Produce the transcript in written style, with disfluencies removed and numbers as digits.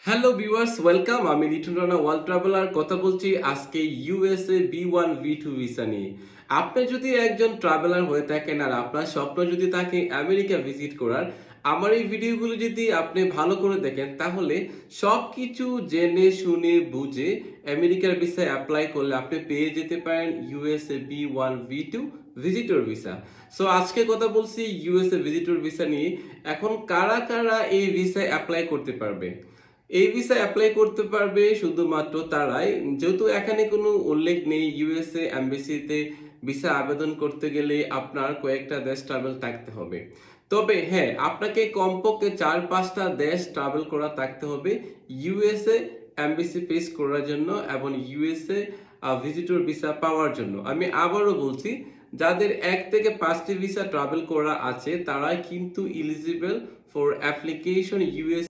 Hello viewers, welcome. আমি Liton Rana world traveller কথা বলছি আজকে ইউএসএ B1 B2 ভিসা নিয়ে। আপনি যদি একজন ট্রাভেলার হয়ে থাকেন আর আপনার স্বপ্ন যদি থাকে আমেরিকা ভিজিট করার, আমার এই ভিডিওগুলো যদি আপনি ভালো করে দেখেন তাহলে সবকিছু জেনে শুনে বুঝে আমেরিকার ভিসা অ্যাপ্লাই করলে আপনি পেয়ে যেতে পারেন USA B1 B2 visitor visa. So আজকে কথা বলছি ইউএসএ ভিজিটর ভিসা নিয়ে। এখন কারা কারা এই ভিসা অ্যাপ্লাই করতে পারবে? এই ভিসা অ্যাপ্লাই করতে পারবে শুধুমাত্র তারাই, যেহেতু এখানে কোনো উল্লেখ নেই ইউএসএ এমবাসিতে ভিসা আবেদন করতে গেলে আপনার কয়েকটা দেশ ট্রাভেল থাকতে হবে। তবে হ্যাঁ, আপনাকে কমপক্ষে 4-5টা দেশ ট্রাভেল করা থাকতে হবে ইউএসএ এমবাসি ফেস করার জন্য এবং ইউএসএ ভিজিটর ভিসা পাওয়ার জন্য। আমি আবারও বলছি, যাদের 1 থেকে 5টি ভিসা ট্রাভেল করা আছে তারা কিন্তু এলিজিবল ফর অ্যাপ্লিকেশন ইউএস